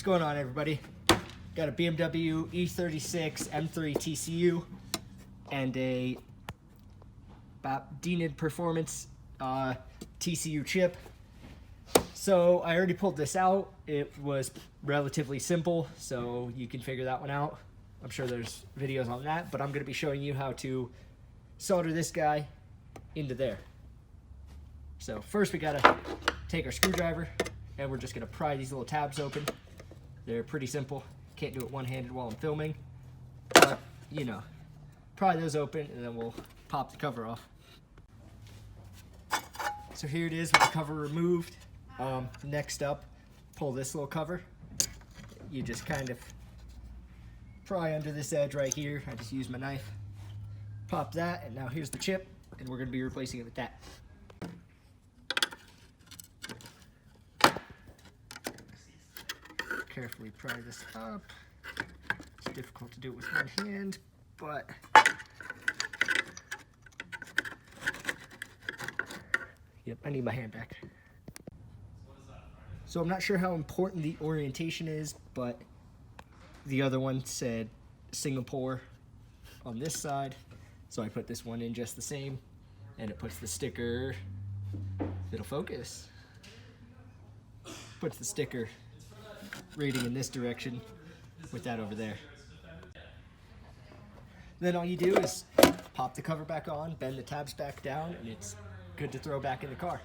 going on, everybody? Got a BMW E36 M3 TCU and a Dinan Performance TCU chip. So I already pulled this out. It was relatively simple, so you can figure that one out. I'm sure there's videos on that, but I'm going to be showing you how to solder this guy into there. So first we got to take our screwdriver and we're just going to pry these little tabs open. They're pretty simple. Can't do it one-handed while I'm filming, but you know, pry those open and then we'll pop the cover off. So here it is with the cover removed. Next up, pull this little cover. You just kind of pry under this edge right here. I just use my knife. Pop that, and now here's the chip, and we're going to be replacing it with that. Carefully pry this up. It's difficult to do it with one hand, but yep, I need my hand back. So I'm not sure how important the orientation is, but the other one said Singapore on this side, so I put this one in just the same, and it puts the sticker, it'll focus, puts the sticker rating in this direction with that over there. Then all you do is pop the cover back on, bend the tabs back down, and it's good to throw back in the car.